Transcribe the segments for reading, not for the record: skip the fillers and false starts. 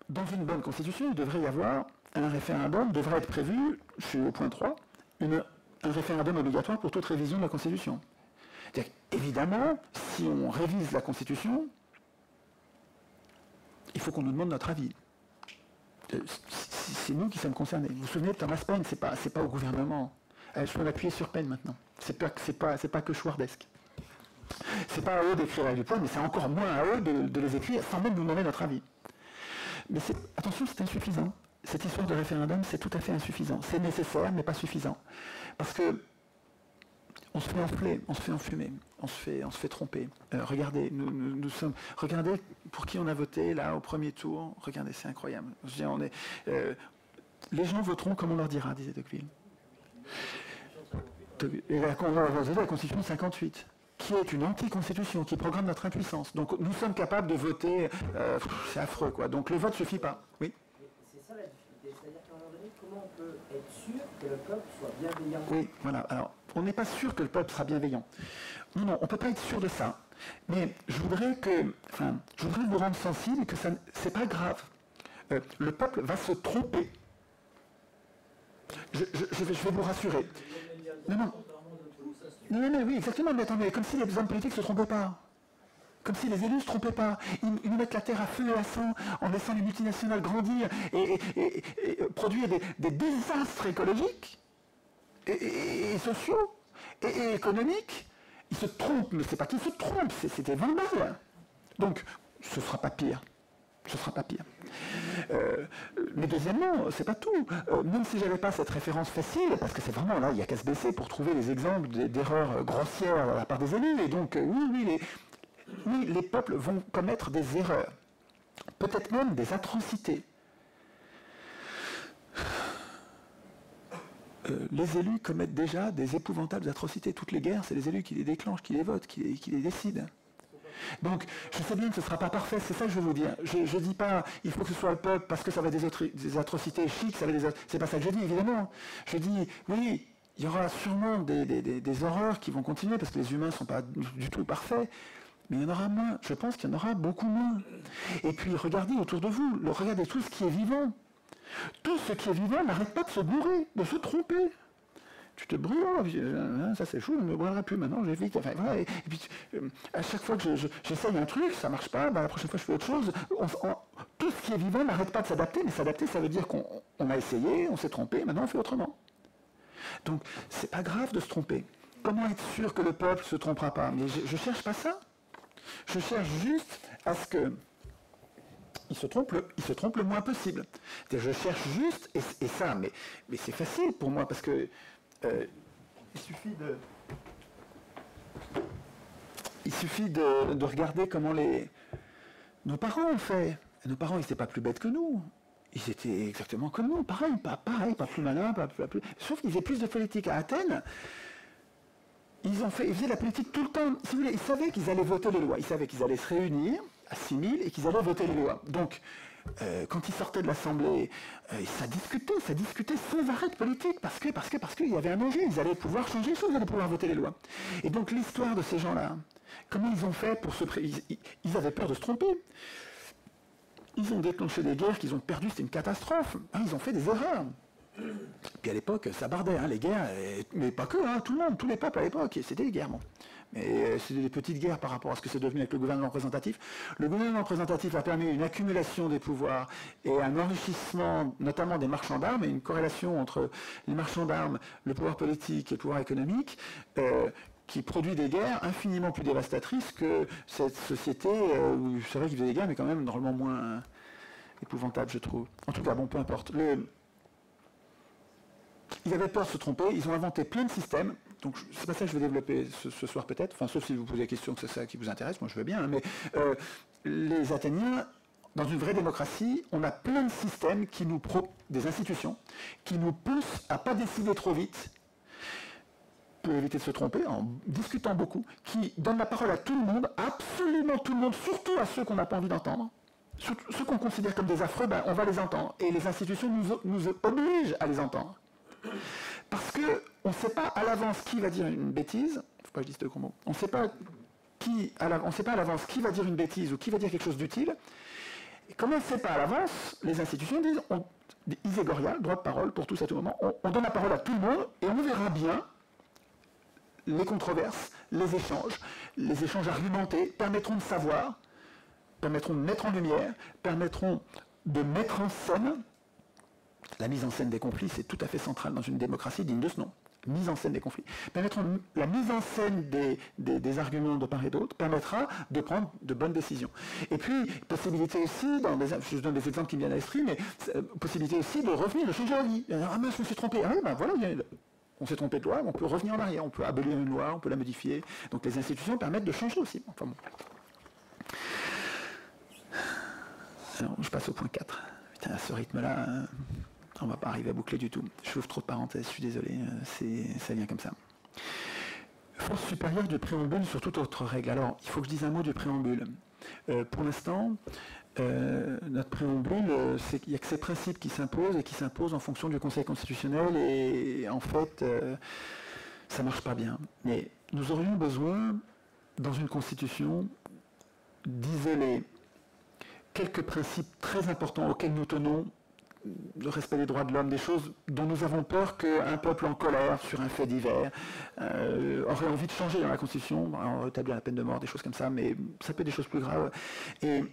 Dans une bonne constitution, il devrait y avoir un référendum, devrait être prévu, je suis au point 3, un référendum obligatoire pour toute révision de la Constitution. Évidemment, si on révise la Constitution, il faut qu'on nous demande notre avis. C'est nous qui sommes concernés. Vous vous souvenez de Thomas Paine, c'est pas au gouvernement. Je peux m'appuyer sur Paine maintenant. C'est pas que Schwardesque. C'est pas à eux d'écrire du point, mais c'est encore moins à eux de les écrire sans même nous demander notre avis. Mais attention, c'est insuffisant. Cette histoire de référendum, c'est tout à fait insuffisant. C'est nécessaire, mais pas suffisant. Parce que on se fait enfler, on se fait enfumer, on se fait tromper. Regardez, regardez pour qui on a voté là au premier tour. Regardez, c'est incroyable. Je veux dire, les gens voteront comme on leur dira, disait Tocqueville. Et on va voter la Constitution de 58, qui est une anti-constitution, qui programme notre impuissance. Donc nous sommes capables de voter, c'est affreux quoi. Donc le vote ne suffit pas. Oui. C'est ça la difficulté, c'est-à-dire qu'à un moment donné, comment on peut être sûr que le peuple soit bienveillant? Oui, voilà. Alors, on n'est pas sûr que le peuple sera bienveillant. Non, on ne peut pas être sûr de ça. Mais je voudrais vous rendre sensible que c'est pas grave. Le peuple va se tromper. Je vais vous rassurer. Non, oui, exactement. Mais attendez, comme si les hommes politiques ne se trompaient pas. Comme si les élus ne se trompaient pas. Ils nous mettent la terre à feu et à sang en laissant les multinationales grandir et produire des désastres écologiques et sociaux et économiques. Ils se trompent, mais c'est pas qu'ils se trompent, c'est des vandales. Donc, ce ne sera pas pire. Ce ne sera pas pire. Mais deuxièmement, c'est pas tout. Même si j'avais pas cette référence facile, parce que c'est vraiment là, il n'y a qu'à se baisser pour trouver les exemples d'erreurs grossières de la part des élus. Et donc, oui, les peuples vont commettre des erreurs. Peut-être même des atrocités. Les élus commettent déjà des épouvantables atrocités. Toutes les guerres, c'est les élus qui les déclenchent, qui les votent, qui les décident. Donc, je sais bien que ce ne sera pas parfait, c'est ça que je veux vous dire. Je ne dis pas, il faut que ce soit le peuple parce que ça va être des atrocités chics, c'est pas ça que je dis, évidemment. Je dis, oui, il y aura sûrement des horreurs qui vont continuer parce que les humains ne sont pas du tout parfaits, mais il y en aura moins. Je pense qu'il y en aura beaucoup moins. Et puis, regardez autour de vous, regardez tout ce qui est vivant. Tout ce qui est vivant n'arrête pas de se bourrer, de se tromper. Tu te brûles, ça c'est chou, je ne me brûlerai plus maintenant, j'évite. Enfin, voilà, et puis, à chaque fois que j'essaye un truc, ça ne marche pas, la prochaine fois je fais autre chose. Tout ce qui est vivant n'arrête pas de s'adapter, mais s'adapter, ça veut dire qu'on a essayé, on s'est trompé, maintenant on fait autrement. Donc, c'est pas grave de se tromper. Comment être sûr que le peuple ne se trompera pas? Mais je ne cherche pas ça. Je cherche juste à ce que il se trompe le moins possible. Je cherche juste, et ça, mais c'est facile pour moi, parce que il suffit de regarder comment nos parents ont fait. Et nos parents, ils n'étaient pas plus bêtes que nous. Ils étaient exactement comme nous, pareil, pas plus malins, pas plus... Sauf qu'ils faisaient plus de politique. À Athènes, ils faisaient la politique tout le temps. Si vous voulez, ils savaient qu'ils allaient voter les lois. Ils savaient qu'ils allaient se réunir à 6000 et qu'ils allaient voter les lois. Donc, quand ils sortaient de l'Assemblée, ça discutait sans arrêt de politique, parce qu'il y avait un enjeu. Ils allaient pouvoir changer les choses, ils allaient pouvoir voter les lois. Et donc, l'histoire de ces gens-là, comment ils ont fait pour ils avaient peur de se tromper. Ils ont déclenché des guerres qu'ils ont perdues, c'était une catastrophe. Ils ont fait des erreurs. Puis à l'époque, ça bardait, les guerres, mais pas que, tout le monde, tous les peuples à l'époque, c'était des guerres. Bon. Mais c'était des petites guerres par rapport à ce que c'est devenu avec le gouvernement représentatif. Le gouvernement représentatif a permis une accumulation des pouvoirs et un enrichissement, notamment des marchands d'armes, et une corrélation entre les marchands d'armes, le pouvoir politique et le pouvoir économique, qui produit des guerres infiniment plus dévastatrices que cette société où c'est vrai qu'ils faisaient des guerres, mais quand même normalement moins épouvantables, je trouve. En tout cas, bon, peu importe. Ils avaient peur de se tromper, ils ont inventé plein de systèmes, donc c'est pas ça que je vais développer ce soir peut-être, enfin sauf si vous posez la question que c'est ça qui vous intéresse, moi je veux bien, mais les Athéniens, dans une vraie démocratie, on a plein de systèmes des institutions, qui nous poussent à pas décider trop vite, pour éviter de se tromper, en discutant beaucoup, qui donnent la parole à tout le monde, absolument tout le monde, surtout à ceux qu'on n'a pas envie d'entendre. Ceux qu'on considère comme des affreux, on va les entendre, et les institutions nous obligent à les entendre. Parce qu'on ne sait pas à l'avance qui va dire une bêtise, faut pas que je dise de gros mots, on ne sait pas à l'avance qui va dire une bêtise ou qui va dire quelque chose d'utile, Et comme on ne sait pas à l'avance, les institutions disent, Iségoria, droit de parole pour tous à tout moment, on donne la parole à tout le monde et on verra bien les controverses, les échanges argumentés permettront de savoir, permettront de mettre en lumière, permettront de mettre en scène. La mise en scène des conflits, c'est tout à fait central dans une démocratie digne de ce nom. Mise en scène des conflits. La mise en scène des arguments de part et d'autre permettra de prendre de bonnes décisions. Et puis, possibilité aussi, je donne des exemples qui me viennent à l'esprit, mais possibilité aussi de revenir, de changer d'avis. Ah mais je me suis trompé. Ah oui, ben voilà, on s'est trompé de loi, on peut revenir en arrière, on peut abolir une loi, on peut la modifier. Donc les institutions permettent de changer aussi. Enfin, bon. Alors, je passe au point 4. Putain, à ce rythme-là, on ne va pas arriver à boucler du tout. J'ouvre trop de parenthèses, je suis désolé, ça vient comme ça. Force supérieure du préambule sur toute autre règle. Alors, il faut que je dise un mot du préambule. Pour l'instant, notre préambule, il n'y a que ces principes qui s'imposent et qui s'imposent en fonction du Conseil constitutionnel et en fait, ça ne marche pas bien. Mais nous aurions besoin, dans une constitution, d'isoler quelques principes très importants auxquels nous tenons, le respect des droits de l'homme, des choses dont nous avons peur qu'un peuple en colère sur un fait divers aurait envie de changer dans la Constitution, rétablir la peine de mort, des choses comme ça, mais ça peut être des choses plus graves. Et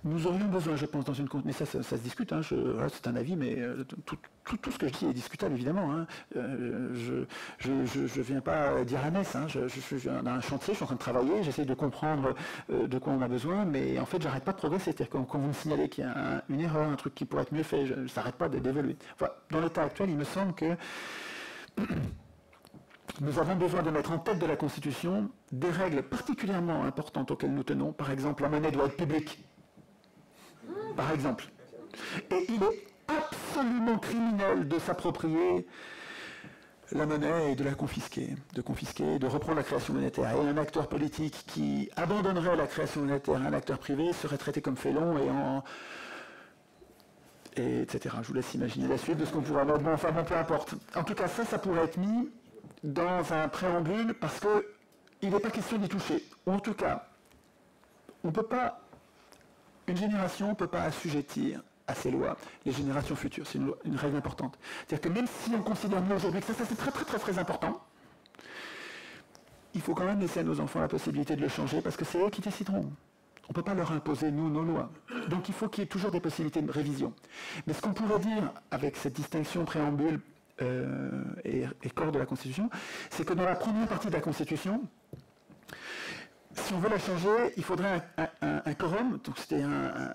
nous aurions besoin, je pense, dans une... Mais ça se discute, hein, c'est un avis, mais tout ce que je dis est discutable, évidemment. Hein. Je ne viens pas dire à Metz, hein, je suis dans un chantier, je suis en train de travailler, j'essaie de comprendre de quoi on a besoin, mais en fait, j'arrête pas de progresser. C'est-à-dire quand vous me signalez qu'il y a une erreur, un truc qui pourrait être mieux fait, ça n'arrête pas d'évoluer. Enfin, dans l'état actuel, il me semble que nous avons besoin de mettre en tête de la Constitution des règles particulièrement importantes auxquelles nous tenons. Par exemple, la monnaie doit être publique. Par exemple. Et il est absolument criminel de s'approprier la monnaie et de la confisquer, de reprendre la création monétaire. Et un acteur politique qui abandonnerait la création monétaire à un acteur privé serait traité comme félon et etc. Je vous laisse imaginer la suite de ce qu'on pourrait mettre. Bon, enfin, bon, peu importe. En tout cas, ça pourrait être mis dans un préambule parce qu'il n'est pas question d'y toucher. Ou en tout cas, on ne peut pas... Une génération ne peut pas assujettir à ces lois les générations futures. C'est une règle importante. C'est-à-dire que même si on considère nous aujourd'hui que ça c'est très très très très important, il faut quand même laisser à nos enfants la possibilité de le changer parce que c'est eux qui décideront. On ne peut pas leur imposer, nous, nos lois. Donc il faut qu'il y ait toujours des possibilités de révision. Mais ce qu'on pourrait dire avec cette distinction préambule et corps de la Constitution, c'est que dans la première partie de la Constitution, si on veut la changer, il faudrait un quorum, donc c'était un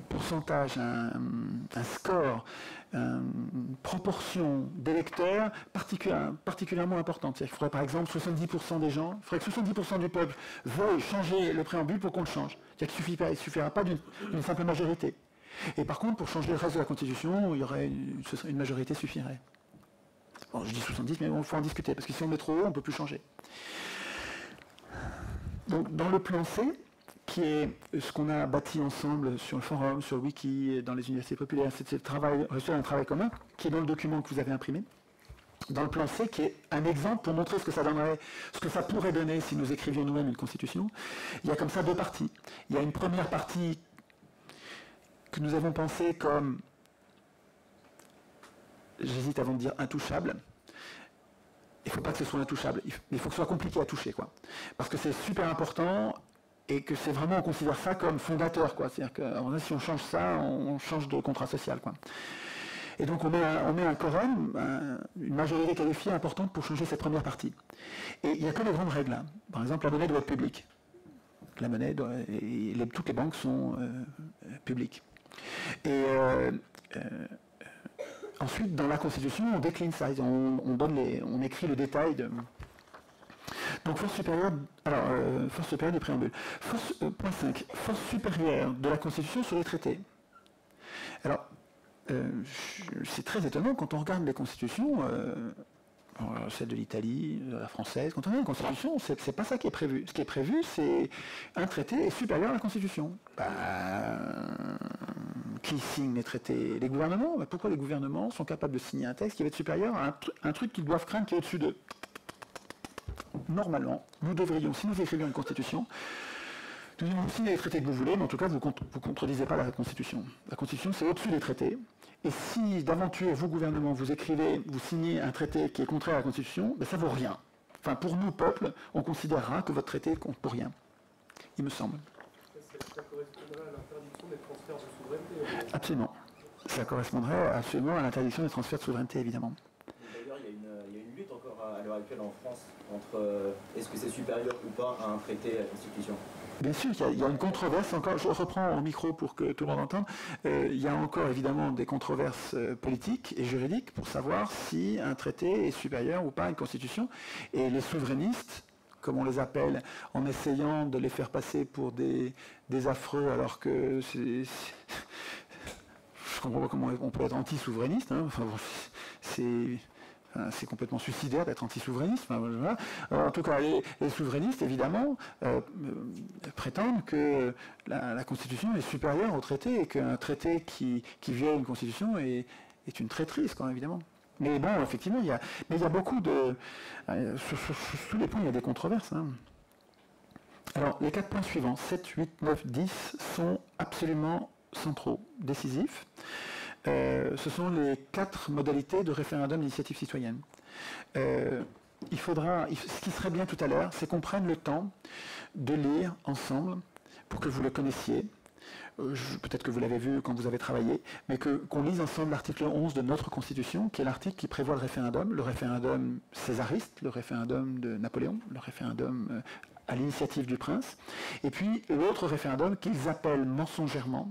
pourcentage, un score, une proportion d'électeurs particulièrement importante. C'est-à-dire qu'il faudrait par exemple 70% des gens, il faudrait que 70% du peuple veuille changer le préambule pour qu'on le change. C'est-à-dire qu'il ne suffira pas d'une simple majorité. Et par contre, pour changer le reste de la Constitution, une majorité suffirait. Bon, je dis 70, mais il faut en discuter, parce que si on met trop haut, on ne peut plus changer. Donc, dans le plan C, qui est ce qu'on a bâti ensemble sur le forum, sur le wiki, dans les universités populaires, c'est un travail commun, qui est dans le document que vous avez imprimé. Dans le plan C, qui est un exemple pour montrer ce que ça donnerait, ce que ça pourrait donner si nous écrivions nous-mêmes une constitution, il y a comme ça deux parties. Il y a une première partie que nous avons pensée comme... J'hésite avant de dire intouchable. Il ne faut pas que ce soit intouchable. Il faut que ce soit compliqué à toucher, quoi. Parce que c'est super important et que c'est vraiment, on considère ça comme fondateur, quoi. C'est-à-dire que si on change ça, on change de contrat social, quoi. Et donc on met un quorum, une majorité qualifiée importante pour changer cette première partie. Et il n'y a que les grandes règles, là. Par exemple, la monnaie doit être publique. La monnaie toutes les banques sont publiques. Et ensuite, dans la Constitution, on décline ça, on écrit le détail de... Donc, force supérieure du préambule. Point 5. Force supérieure de la Constitution sur les traités. Alors, c'est très étonnant quand on regarde les constitutions, celle de l'Italie, la française, quand on a une constitution, c'est pas ça qui est prévu. Ce qui est prévu, c'est un traité est supérieur à la Constitution. Qui signe les traités? Les gouvernements. Pourquoi les gouvernements sont capables de signer un texte qui va être supérieur à un truc qu'ils doivent craindre qui est au-dessus d'eux? normalement, nous devrions, si nous écrivions une constitution, nous devrions signer les traités que vous voulez, mais en tout cas, vous ne contredisez pas la constitution. La constitution, c'est au-dessus des traités. Et si d'aventure, vous, gouvernement, vous écrivez, vous signez un traité qui est contraire à la constitution, ben, ça ne vaut rien. Enfin, pour nous, peuple, on considérera que votre traité compte pour rien. Il me semble. Ça correspondrait à l'interdiction des transferts de souveraineté. Absolument. Ça correspondrait absolument à l'interdiction des transferts de souveraineté, évidemment. D'ailleurs, il y a une lutte encore à l'heure actuelle en France entre est-ce que c'est supérieur ou pas à un traité, à la Constitution. Bien sûr, il y a une controverse encore, je reprends au micro pour que tout le monde entende, il y a encore évidemment des controverses politiques et juridiques pour savoir si un traité est supérieur ou pas à une constitution. Et les souverainistes, comme on les appelle, en essayant de les faire passer pour des affreux, alors que je comprends pas comment on peut être anti-souverainiste, hein. Enfin, bon, c'est complètement suicidaire d'être anti-souverainiste. Enfin, voilà. En tout cas, les souverainistes, évidemment, prétendent que la Constitution est supérieure au traité et qu'un traité qui viole une Constitution est une traîtrise, quand même, évidemment. Mais bon, effectivement, il y a beaucoup de... Sur tous les points, il y a des controverses. Hein. Alors, les 4 points suivants, 7, 8, 9, 10, sont absolument centraux, décisifs. Ce sont les 4 modalités de référendum d'initiative citoyenne. Ce qui serait bien tout à l'heure, c'est qu'on prenne le temps de lire ensemble, pour que vous le connaissiez, peut-être que vous l'avez vu quand vous avez travaillé, mais qu'on lise ensemble l'article 11 de notre Constitution, qui est l'article qui prévoit le référendum césariste, le référendum de Napoléon, le référendum à l'initiative du prince, et puis l'autre référendum qu'ils appellent mensongèrement,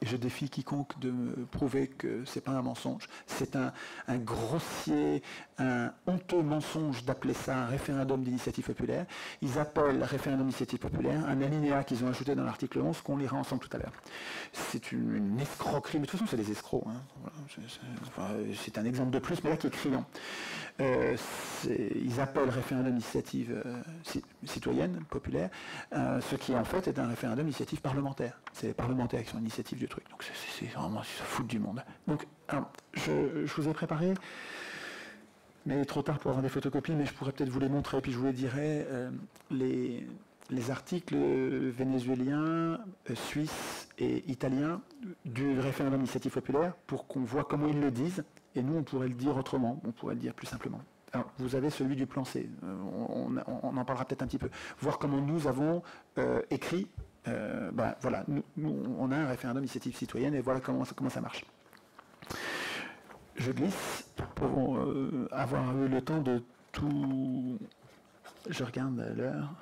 et je défie quiconque de me prouver que ce n'est pas un mensonge. C'est un grossier, un honteux mensonge d'appeler ça un référendum d'initiative populaire. Ils appellent référendum d'initiative populaire un alinéa qu'ils ont ajouté dans l'article 11 qu'on lira ensemble tout à l'heure. C'est une escroquerie, mais de toute façon c'est des escrocs. Hein. Voilà. C'est un exemple de plus, mais là qui est criant. Ils appellent référendum d'initiative citoyenne, populaire, ce qui en fait est un référendum d'initiative parlementaire. C'est les parlementaires qui sont l'initiative du truc. Donc c'est vraiment se foutre du monde. Donc alors, je vous ai préparé, mais il est trop tard pour avoir des photocopies, mais je pourrais peut-être vous les montrer, puis je vous les dirai, les articles vénézuéliens, suisses et italiens du référendum d'initiative populaire pour qu'on voit comment ils le disent, et nous on pourrait le dire autrement, on pourrait le dire plus simplement. Alors, vous avez celui du plan C, on en parlera peut-être un petit peu, voir comment nous avons écrit, voilà, nous, on a un référendum d'initiative citoyenne et voilà comment ça marche. Je glisse pour avoir eu le temps de tout... Je regarde l'heure.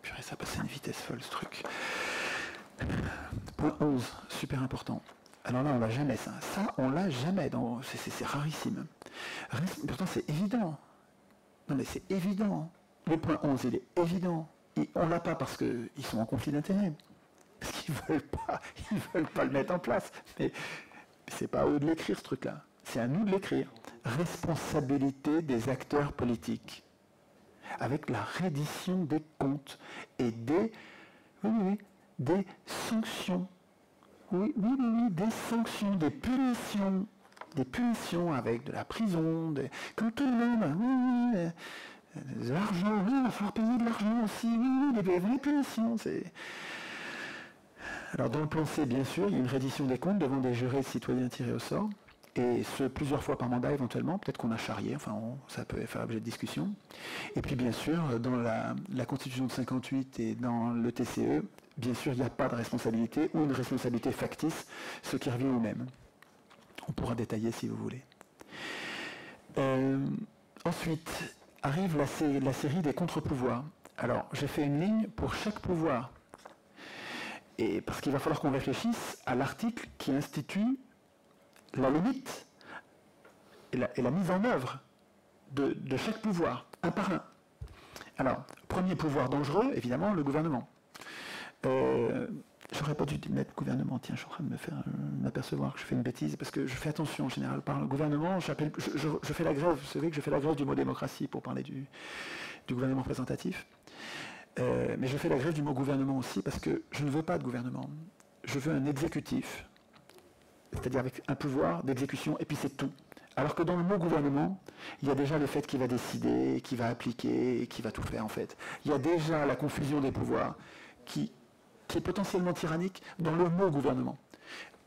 Purée, ça passe à une vitesse folle ce truc. Point 11, super important. Alors là, on l'a jamais ça. Ça, on l'a jamais. C'est rarissime. Pourtant, c'est évident. Non, mais c'est évident. Le point 11, il est évident. Et on l'a pas parce qu'ils sont en conflit d'intérêts. Parce qu'ils veulent pas le mettre en place. Mais c'est pas à eux de l'écrire, ce truc-là. C'est à nous de l'écrire. Responsabilité des acteurs politiques. Avec la reddition des comptes et des sanctions. Oui, des sanctions, des punitions. Des punitions avec de la prison, comme tout le monde, de l'argent, il va falloir payer de l'argent aussi, des punitions. Alors dans le plan C, bien sûr, il y a une reddition des comptes devant des jurés citoyens tirés au sort, et ce plusieurs fois par mandat éventuellement, peut-être qu'on a charrié, ça peut faire l'objet de discussion. Et puis bien sûr, dans la Constitution de 58 et dans le TCE, bien sûr, il n'y a pas de responsabilité ou une responsabilité factice, ce qui revient au même. On pourra détailler si vous voulez. Ensuite, arrive la série des contre-pouvoirs. Alors, j'ai fait une ligne pour chaque pouvoir. Et parce qu'il va falloir qu'on réfléchisse à l'article qui institue la limite et la mise en œuvre de chaque pouvoir, un par un. Alors, premier pouvoir dangereux, évidemment, le gouvernement. J'aurais pas dû mettre gouvernement, tiens, je suis en train de m'apercevoir que je fais une bêtise, parce que je fais attention en général. Par le gouvernement, je fais la grève, vous savez que je fais la grève du mot démocratie pour parler du gouvernement représentatif. Mais je fais la grève du mot gouvernement aussi, parce que je ne veux pas de gouvernement. Je veux un exécutif, c'est-à-dire avec un pouvoir d'exécution, et puis c'est tout. Alors que dans le mot gouvernement, il y a déjà le fait qu'il va décider, qu'il va appliquer, qu'il va tout faire en fait. Il y a déjà la confusion des pouvoirs qui est potentiellement tyrannique dans le mot gouvernement.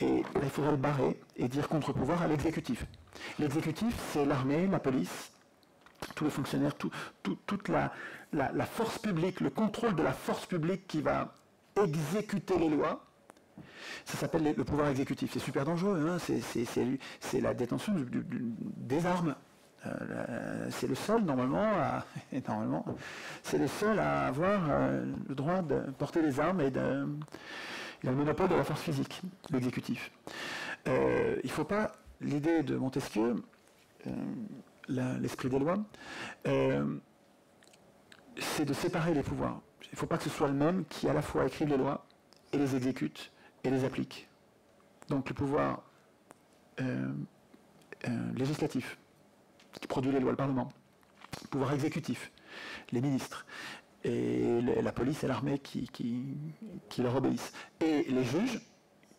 Et là, il faudrait le barrer et dire contre-pouvoir à l'exécutif. L'exécutif, c'est l'armée, la police, tous les fonctionnaires, toute la force publique, le contrôle de la force publique qui va exécuter les lois. Ça s'appelle le pouvoir exécutif. C'est super dangereux, hein, c'est la détention des armes. C'est le seul, normalement, c'est le seul à avoir le droit de porter les armes et il a le monopole de la force physique, l'exécutif. Il ne faut pas, l'idée de Montesquieu, l'esprit des lois, c'est de séparer les pouvoirs. Il ne faut pas que ce soit le même qui à la fois écrive les lois et les exécute et les applique. Donc le pouvoir législatif, qui produit les lois, le Parlement, le pouvoir exécutif, les ministres, et la police et l'armée qui leur obéissent. Et les juges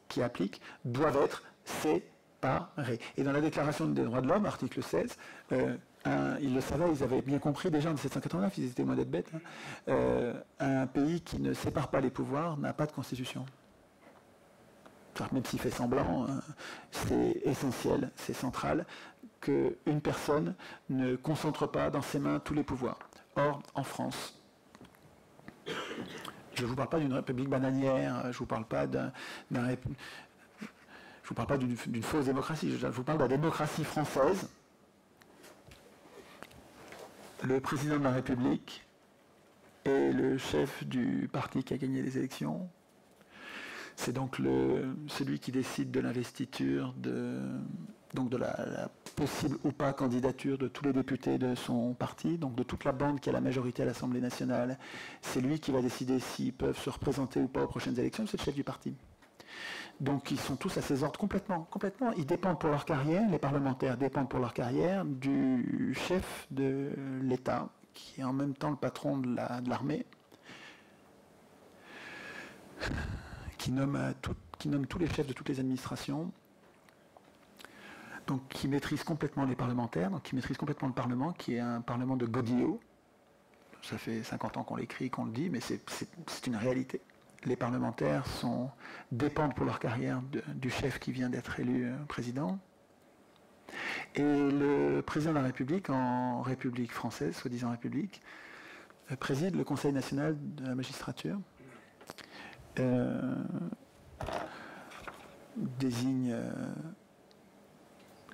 qui appliquent doivent être séparés. Et dans la Déclaration des droits de l'homme, article 16, ils le savaient, ils avaient bien compris déjà en 1789, ils étaient moins d'être bêtes, hein, un pays qui ne sépare pas les pouvoirs n'a pas de constitution. Même s'il fait semblant, c'est essentiel, c'est central, qu'une personne ne concentre pas dans ses mains tous les pouvoirs. Or, en France, je ne vous parle pas d'une république bananière, je ne vous parle pas d'une fausse démocratie, je vous parle de la démocratie française. Le président de la République est le chef du parti qui a gagné les élections. C'est donc celui qui décide de l'investiture, donc de la possible ou pas candidature de tous les députés de son parti, donc de toute la bande qui a la majorité à l'Assemblée nationale. C'est lui qui va décider s'ils peuvent se représenter ou pas aux prochaines élections, c'est le chef du parti. Donc ils sont tous à ses ordres complètement. Ils dépendent pour leur carrière, les parlementaires dépendent pour leur carrière du chef de l'État, qui est en même temps le patron de l'armée, qui nomme tous les chefs de toutes les administrations, donc qui maîtrise complètement les parlementaires, donc qui maîtrise complètement le Parlement, qui est un Parlement de godillots. Ça fait 50 ans qu'on l'écrit, qu'on le dit, mais c'est une réalité. Les parlementaires dépendent pour leur carrière du chef qui vient d'être élu président. Et le président de la République, en République française, soi-disant République, préside le Conseil national de la magistrature, désigne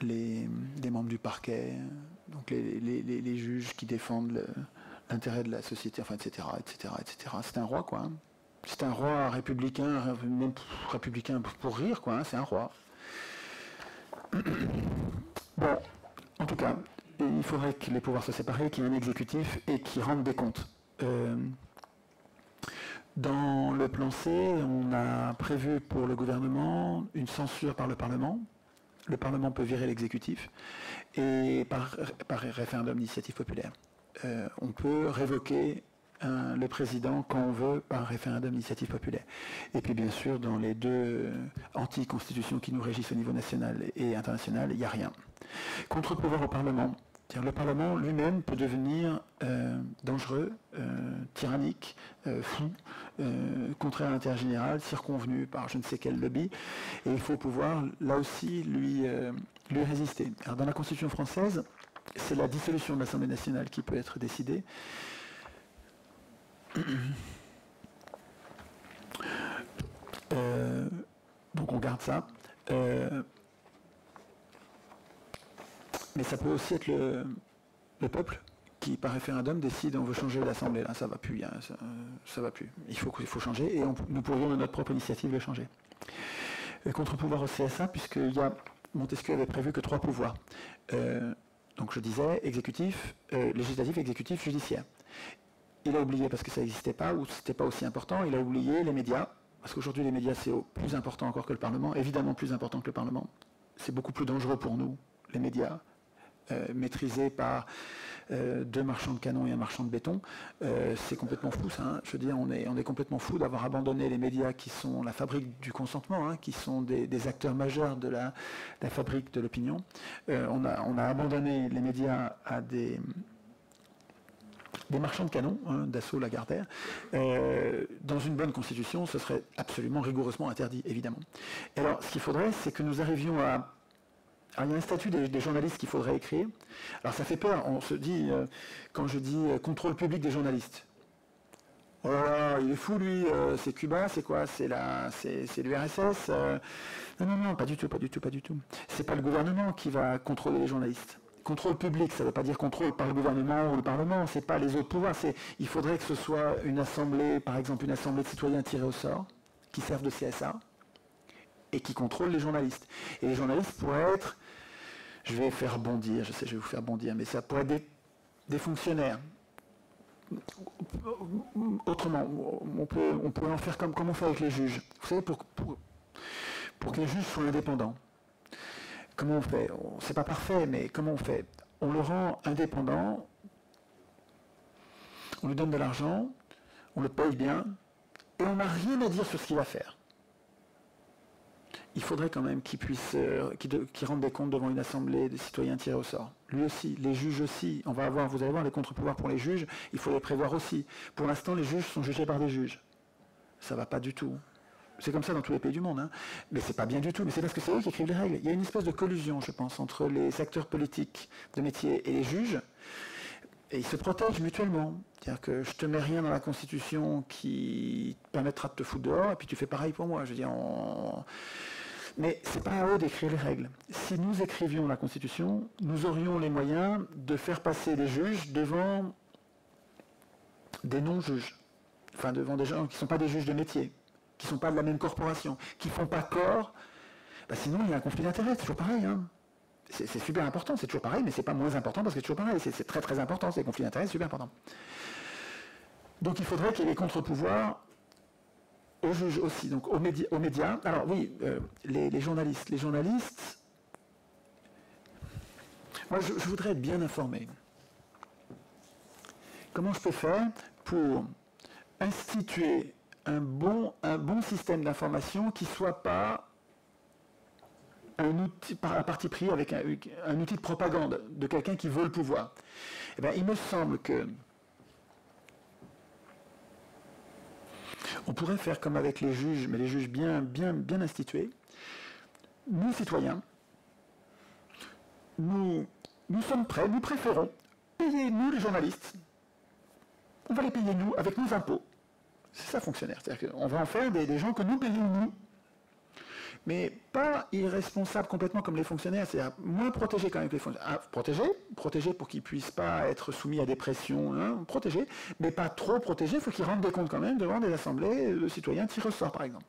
les membres du parquet, donc les juges qui défendent l'intérêt de la société, enfin, etc., etc., etc. C'est un roi, quoi. Hein. C'est un roi républicain, même républicain pour rire, quoi. Hein, c'est un roi. Bon, en tout cas, il faudrait que les pouvoirs soient séparés, qu'il y ait un exécutif et qu'il rende des comptes. Dans le plan C, on a prévu pour le gouvernement une censure par le Parlement. Le Parlement peut virer l'exécutif et par référendum d'initiative populaire. On peut révoquer le président quand on veut par référendum d'initiative populaire. Et puis bien sûr, dans les deux anti-constitutions qui nous régissent au niveau national et international, il n'y a rien. Contre-pouvoir au Parlement. Le Parlement lui-même peut devenir dangereux, tyrannique, fou, contraire à l'intérêt général, circonvenu par je ne sais quel lobby, et il faut pouvoir, là aussi, lui résister. Alors, dans la Constitution française, c'est la dissolution de l'Assemblée nationale qui peut être décidée. Donc on garde ça. Mais ça peut aussi être le peuple qui, par référendum, décide on veut changer l'Assemblée. Là, ça va plus, ça va plus. Il faut changer et nous pourrions de notre propre initiative le changer. Contre-pouvoir au CSA, puisque Montesquieu avait prévu que 3 pouvoirs. Donc je disais exécutif, législatif, exécutif, judiciaire. Il a oublié parce que ça n'existait pas ou c'était pas aussi important. Il a oublié les médias parce qu'aujourd'hui les médias c'est plus important encore que le Parlement, évidemment plus important que le Parlement. C'est beaucoup plus dangereux pour nous les médias. Maîtrisés par deux marchands de canons et un marchand de béton. C'est complètement fou ça. Hein. Je veux dire, on est complètement fou d'avoir abandonné les médias qui sont la fabrique du consentement, hein, qui sont des acteurs majeurs de la fabrique de l'opinion. On a abandonné les médias à des marchands de canons, hein, Dassault, Lagardère. Dans une bonne constitution, ce serait absolument rigoureusement interdit, évidemment. Et alors, ce qu'il faudrait, c'est que nous arrivions à... Alors, il y a un statut des journalistes qu'il faudrait écrire. Alors, ça fait peur. On se dit, quand je dis contrôle public des journalistes, oh là, il est fou, lui, c'est Cuba, c'est quoi? C'est l'URSS? Non, pas du tout. C'est pas le gouvernement qui va contrôler les journalistes. Contrôle public, ça ne veut pas dire contrôle par le gouvernement ou le Parlement, c'est pas les autres pouvoirs. Il faudrait que ce soit une assemblée, par exemple une assemblée de citoyens tirés au sort, qui servent de CSA, et qui contrôle les journalistes. Et les journalistes pourraient être, je vais faire bondir, je sais, je vais vous faire bondir, mais ça pourrait être des fonctionnaires. Autrement, on pourrait en faire comme on fait avec les juges. Vous savez, pour que les juges soient indépendants. Comment on fait? C'est pas parfait, mais comment on fait? On le rend indépendant, on lui donne de l'argent, on le paye bien, et on n'a rien à dire sur ce qu'il va faire. Il faudrait quand même qu'il puisse, qu'il rende des comptes devant une assemblée de citoyens tirés au sort. Lui aussi, les juges aussi. Vous allez voir les contre-pouvoirs pour les juges, il faut les prévoir aussi. Pour l'instant, les juges sont jugés par des juges. Ça va pas du tout. C'est comme ça dans tous les pays du monde, hein. Mais c'est pas bien du tout. Mais c'est parce que c'est eux qui écrivent les règles. Il y a une espèce de collusion, je pense, entre les acteurs politiques de métier et les juges. Et ils se protègent mutuellement. C'est-à-dire que je te mets rien dans la Constitution qui permettra de te foutre dehors, et puis tu fais pareil pour moi. Je veux dire, mais c'est pas à eux d'écrire les règles. Si nous écrivions la Constitution, nous aurions les moyens de faire passer les juges devant des non-juges. Enfin, devant des gens qui ne sont pas des juges de métier, qui ne sont pas de la même corporation, qui ne font pas corps, sinon il y a un conflit d'intérêts, c'est toujours pareil. Hein. C'est super important, c'est toujours pareil, mais c'est pas moins important parce que c'est toujours pareil, c'est très très important, ces conflits d'intérêts, c'est super important. Donc il faudrait qu'il y ait les contre-pouvoirs aux juges aussi, donc aux médias. Alors oui, les journalistes. Moi je voudrais être bien informé. Comment je peux faire pour instituer un bon système d'information qui ne soit pas un parti pris avec un outil de propagande de quelqu'un qui veut le pouvoir. Eh bien, il me semble que on pourrait faire comme avec les juges, mais les juges bien institués. Nous, citoyens, nous sommes prêts, nous préférons payer, nous, les journalistes, on va les payer, nous, avec nos impôts. C'est ça, fonctionnaire. C'est-à-dire qu'on va en faire des gens que nous payons, nous. Mais pas irresponsables complètement comme les fonctionnaires, c'est-à-dire moins protégés quand même que les fonctionnaires. Protégés pour qu'ils ne puissent pas être soumis à des pressions, hein, protégés, mais pas trop protégés, il faut qu'ils rendent des comptes quand même devant des assemblées de citoyens tirés au sort, par exemple.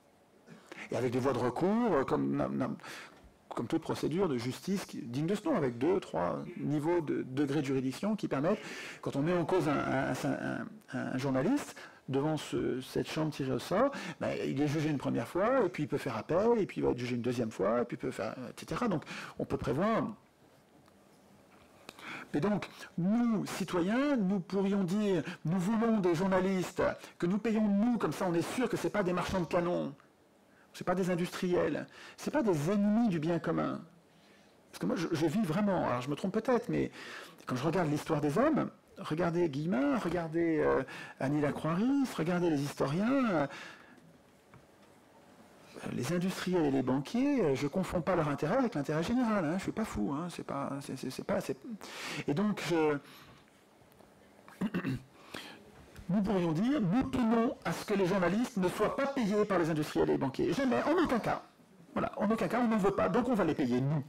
Et avec des voies de recours, comme toute procédure de justice digne de ce nom, avec 2, 3 niveaux de degrés de juridiction qui permettent, quand on met en cause un journaliste, devant cette chambre tirée au sort, il est jugé une première fois, et puis il peut faire appel, et puis il va être jugé une deuxième fois, et puis il peut faire, etc. Donc on peut prévoir. Et donc, nous, citoyens, nous pourrions dire, nous voulons des journalistes que nous payons nous, comme ça on est sûr que ce n'est pas des marchands de canons, ce n'est pas des industriels, ce n'est pas des ennemis du bien commun. Parce que moi, je vis vraiment, alors je me trompe peut-être, mais quand je regarde l'histoire des hommes, regardez Guillemard, regardez Annie Lacroix-Ries, regardez les historiens, les industriels et les banquiers, je ne confonds pas leur intérêt avec l'intérêt général, hein, je ne suis pas fou, hein, et donc nous pourrions dire, nous tenons à ce que les journalistes ne soient pas payés par les industriels et les banquiers. Jamais, en aucun cas. Voilà, en aucun cas, on n'en veut pas, donc on va les payer nous.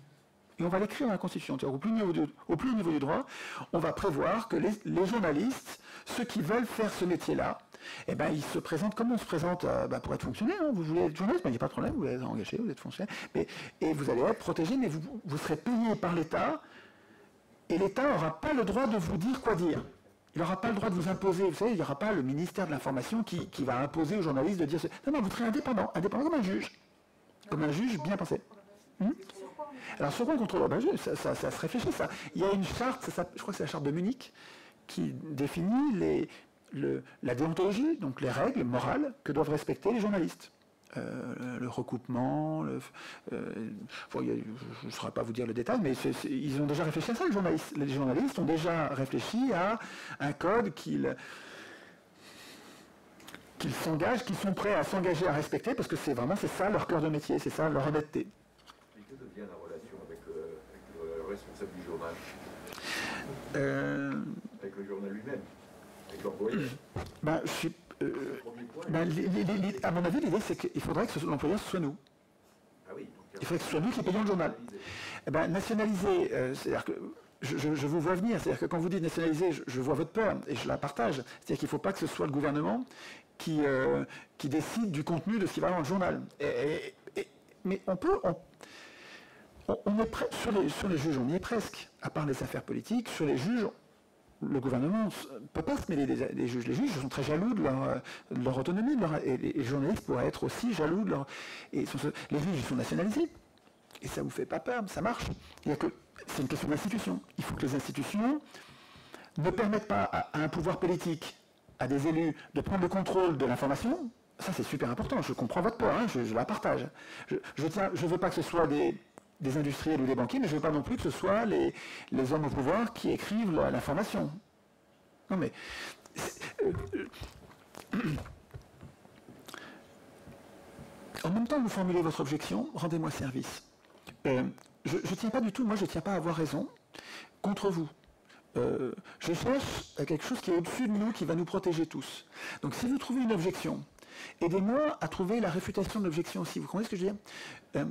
Et on va l'écrire dans la Constitution. Au plus haut niveau du droit, on va prévoir que les journalistes, ceux qui veulent faire ce métier-là, ils se présentent comme on se présente pour être fonctionnaire. Hein. Vous voulez être journaliste, il n'y a pas de problème, vous êtes engagé, vous êtes fonctionnaire. Et vous allez être protégé, mais vous serez payé par l'État, et l'État n'aura pas le droit de vous dire quoi dire. Il n'aura pas le droit de vous imposer. Vous savez, il n'y aura pas le ministère de l'Information qui va imposer aux journalistes de dire... Non, vous serez indépendant comme un juge. Comme un juge bien pensé. Alors, sur quoi le contrôle? Ça se réfléchit, ça. Il y a une charte, je crois que c'est la charte de Munich, qui définit la déontologie, donc les règles morales que doivent respecter les journalistes. Le recoupement, je ne saurais pas vous dire le détail, mais ils ont déjà réfléchi à ça, les journalistes. Les journalistes ont déjà réfléchi à un code qu'ils s'engagent, qu'ils sont prêts à s'engager à respecter, parce que c'est ça leur cœur de métier, c'est ça leur honnêteté. Mais que devient la relation avec le responsable du journal, avec le journal lui-même, avec l'employeur? À mon avis, l'idée, c'est qu'il faudrait que l'employeur, ce soit nous. Ah oui, Il faudrait que ce soit nous qui payons le journal. Nationaliser, c'est-à-dire que je vous vois venir, c'est-à-dire que quand vous dites nationaliser, je vois votre peur et je la partage. C'est-à-dire qu'il ne faut pas que ce soit le gouvernement qui décide du contenu de ce qui va dans le journal. Mais on est sur les juges, on y est presque, à part les affaires politiques. Sur les juges, le gouvernement ne peut pas se mêler des juges. Les juges sont très jaloux de leur autonomie, et les journalistes pourraient être aussi jaloux de leur... les juges sont nationalisés, et ça ne vous fait pas peur, ça marche. C'est une question d'institution. Il faut que les institutions ne permettent pas à un pouvoir politique, à des élus, de prendre le contrôle de l'information. Ça, c'est super important. Je comprends votre peur, je la partage. Je ne veux pas que ce soit des industriels ou des banquiers, mais je ne veux pas non plus que ce soit les hommes au pouvoir qui écrivent l'information. Non mais... En même temps que vous formulez votre objection, rendez-moi service. Je ne tiens pas du tout, moi je ne tiens pas à avoir raison contre vous. Je cherche quelque chose qui est au-dessus de nous, qui va nous protéger tous. Donc si vous trouvez une objection, aidez-moi à trouver la réfutation de l'objection aussi. Vous comprenez ce que je veux dire?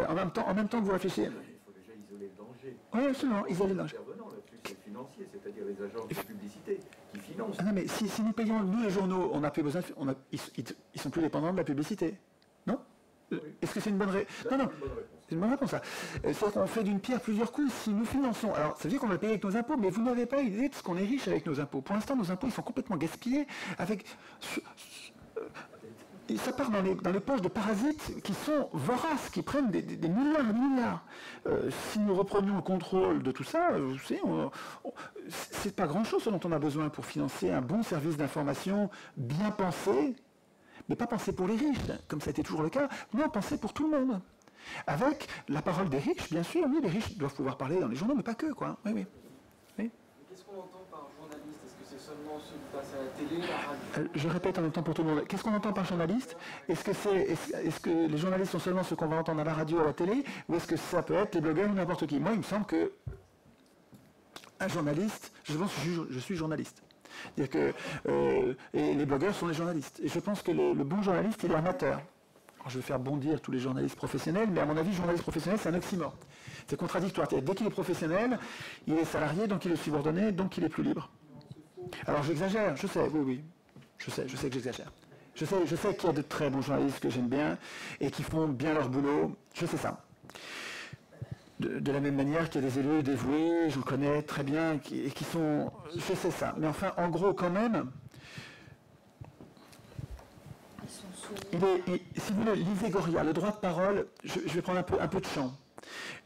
En même temps que vous réfléchissez... Il faut déjà isoler le danger. Oui, absolument, isoler le danger. Intervenant là-dessus, c'est le financier, c'est-à-dire les agences de publicité qui financent. Ah non, mais si nous payons, nous les journaux, on n'a plus besoin, ils sont plus dépendants de la publicité. Non? Oui. Est-ce que c'est une bonne réponse? Non. C'est une bonne réponse, ça. C'est-à-dire qu'on fait d'une pierre plusieurs coups si nous finançons. Alors, ça veut dire qu'on va payer avec nos impôts, mais vous n'avez pas idée de ce qu'on est riche avec nos impôts. Pour l'instant, nos impôts, ils sont complètement gaspillés avec... Et ça part dans les poches de parasites qui sont voraces, qui prennent des milliards et des milliards. Si nous reprenions le contrôle de tout ça, vous savez, c'est pas grand-chose ce dont on a besoin pour financer un bon service d'information bien pensé, mais pas pensé pour les riches, comme ça a été toujours le cas, non, pensé pour tout le monde. Avec la parole des riches, bien sûr, oui, les riches doivent pouvoir parler dans les journaux, mais pas que, quoi. Oui. Qu'est-ce qu'on entend par journaliste? Est-ce que c'est seulement ceux qui passent à la télé, la radio? Je répète en même temps pour tout le monde. Qu'est-ce qu'on entend par journaliste? Est-ce que les journalistes sont seulement ceux qu'on va entendre à la radio, à la télé, ou est-ce que ça peut être les blogueurs ou n'importe qui? Moi, il me semble que un journaliste, je suis journaliste. C'est-à-dire que et les blogueurs sont les journalistes. Et je pense que le bon journaliste, il est amateur. Alors, je vais faire bondir tous les journalistes professionnels, mais à mon avis, journaliste professionnel, c'est un oxymore. C'est contradictoire. Dès qu'il est professionnel, il est salarié, donc il est subordonné, donc il est plus libre. Alors j'exagère, je sais, oui. Je sais que j'exagère. Je sais qu'il y a de très bons journalistes que j'aime bien et qui font bien leur boulot. Je sais ça. De la même manière qu'il y a des élus dévoués, je vous connais très bien, et qui sont... Je sais ça. Mais enfin, en gros, quand même... Si vous voulez, l'Iségoria, le droit de parole, je vais prendre un peu de champ.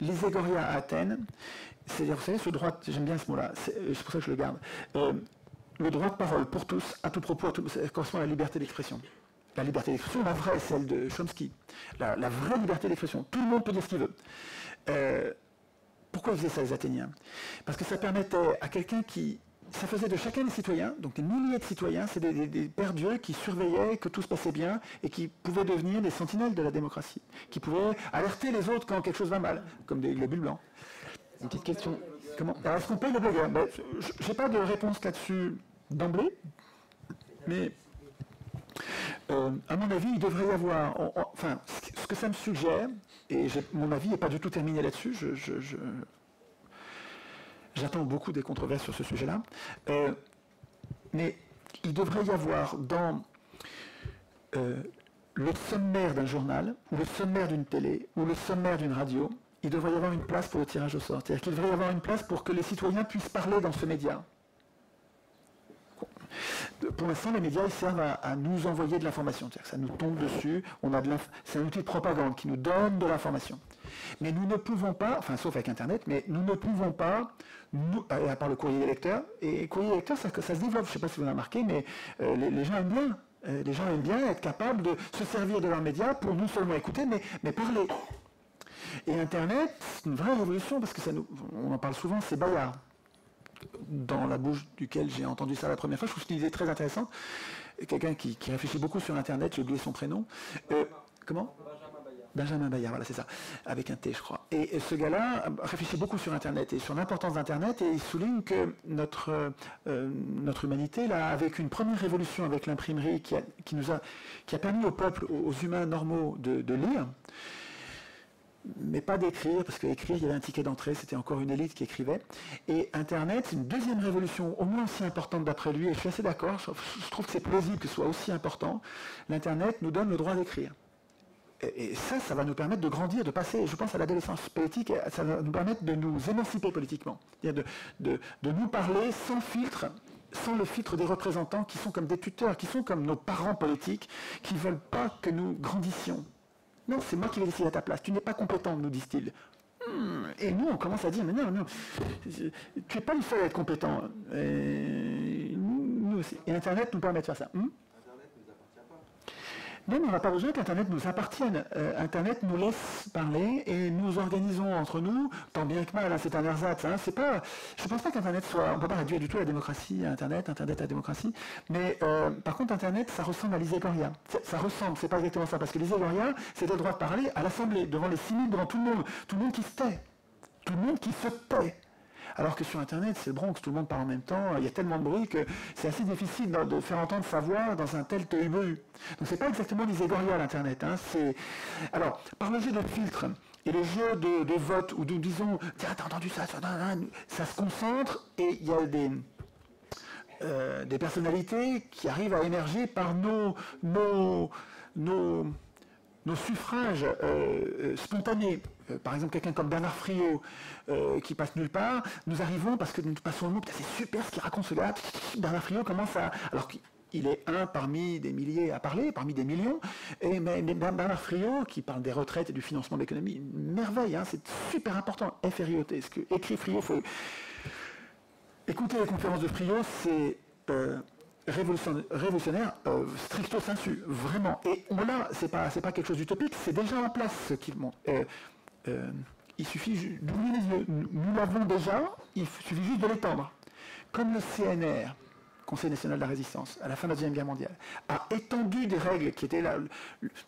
L'Iségoria à Athènes, c'est-à-dire, vous savez, ce droit, j'aime bien ce mot-là, c'est pour ça que je le garde. Le droit de parole pour tous, à tout propos, ça correspond à la liberté d'expression. La liberté d'expression, la vraie, celle de Chomsky. La vraie liberté d'expression. Tout le monde peut dire ce qu'il veut. Pourquoi faisaient ça les Athéniens? Parce que ça permettait à quelqu'un qui... Ça faisait de chacun des citoyens, donc des milliers de citoyens, c'est des pères dieux qui surveillaient que tout se passait bien et qui pouvaient devenir des sentinelles de la démocratie, qui pouvaient alerter les autres quand quelque chose va mal, comme des globules blancs. Une petite question. Comment? Alors, est-ce qu'on paye le blogueur? Je n'ai pas de réponse là-dessus d'emblée, mais à mon avis, il devrait y avoir... Enfin, ce que ça me suggère, et mon avis n'est pas du tout terminé là-dessus, j'attends beaucoup des controverses sur ce sujet-là, mais il devrait y avoir dans le sommaire d'un journal, ou le sommaire d'une télé, ou le sommaire d'une radio, il devrait y avoir une place pour le tirage au sort. C'est-à-dire qu'il devrait y avoir une place pour que les citoyens puissent parler dans ce média. Pour l'instant, les médias ils servent à nous envoyer de l'information. C'est-à-dire que ça nous tombe dessus, c'est un outil de propagande qui nous donne de l'information. Mais nous ne pouvons pas, enfin sauf avec Internet, mais nous ne pouvons pas, à part le courrier des lecteurs, et courrier des lecteurs, ça se développe, je ne sais pas si vous avez remarqué, mais les gens aiment bien. Les gens aiment bien être capables de se servir de leurs médias pour non seulement écouter, mais parler. Et Internet, c'est une vraie révolution, parce que on en parle souvent, c'est Bayard, dans la bouche duquel j'ai entendu ça la première fois. Je trouve que c'est une idée très intéressante. Quelqu'un qui réfléchit beaucoup sur Internet, j'ai oublié son prénom. Comment ? Benjamin Bayard, voilà, c'est ça, avec un T, je crois. Et ce gars-là réfléchit beaucoup sur Internet et sur l'importance d'Internet, et il souligne que notre humanité, là, avec une première révolution avec l'imprimerie qui a permis au peuple, aux humains normaux de lire, mais pas d'écrire, parce qu'écrire, il y avait un ticket d'entrée, c'était encore une élite qui écrivait. Et Internet, c'est une deuxième révolution, au moins aussi importante d'après lui, et je suis assez d'accord, je trouve que c'est plausible que ce soit aussi important. L'Internet nous donne le droit d'écrire. Et ça va nous permettre de grandir, de passer, je pense, à l'adolescence politique, et ça va nous permettre de nous émanciper politiquement. C'est-à-dire de nous parler sans filtre, sans le filtre des représentants qui sont comme des tuteurs, qui sont comme nos parents politiques, qui ne veulent pas que nous grandissions. Non, c'est moi qui vais décider à ta place. Tu n'es pas compétent, nous disent-ils. Et nous, on commence à dire, mais non, tu n'es pas le seul à être compétent. Et nous aussi. Et Internet nous permet de faire ça. Non, on n'a pas besoin qu'Internet nous appartienne. Internet nous laisse parler et nous organisons entre nous, tant bien que mal, hein, c'est un ersatz. Hein, je ne pense pas qu'Internet soit... On ne peut pas réduire du tout la démocratie à Internet à la démocratie. Mais par contre, Internet, ça ressemble à l'Iségoria. Ça ressemble, c'est pas exactement ça. Parce que l'Iségoria, c'est le droit de parler à l'Assemblée, devant les 6000, devant tout le monde. Tout le monde qui se tait. Tout le monde qui se tait. Alors que sur Internet, c'est le Bronx, tout le monde parle en même temps, il y a tellement de bruit que c'est assez difficile de faire entendre sa voix dans un tel tohu-bohu. Donc c'est pas exactement l'Iségoria l'Internet. Hein, alors, par le jeu de filtre et le jeu de vote, où nous disons, tiens, t'as entendu ça, ça se concentre, et il y a des personnalités qui arrivent à émerger par nos suffrages spontanés. Par exemple, quelqu'un comme Bernard Friot, qui passe nulle part, nous arrivons parce que nous passons le mot, c'est super ce qu'il raconte ce gars. Bernard Friot commence à... Alors qu'il est un parmi des milliers à parler, parmi des millions, mais Bernard Friot, qui parle des retraites et du financement de l'économie, une merveille, hein, c'est super important. FRIOT, ce que écrit Friot, faut... Écoutez les conférences de Friot, c'est... révolutionnaire stricto sensu, vraiment. Et là, c'est pas quelque chose d'utopique, c'est déjà en place ce qu'il montre. Il suffit d'ouvrir les yeux. Nous l'avons déjà, il suffit juste de l'étendre. Comme le CNR, Conseil national de la résistance, à la fin de la Deuxième Guerre mondiale, a étendu des règles qui étaient là,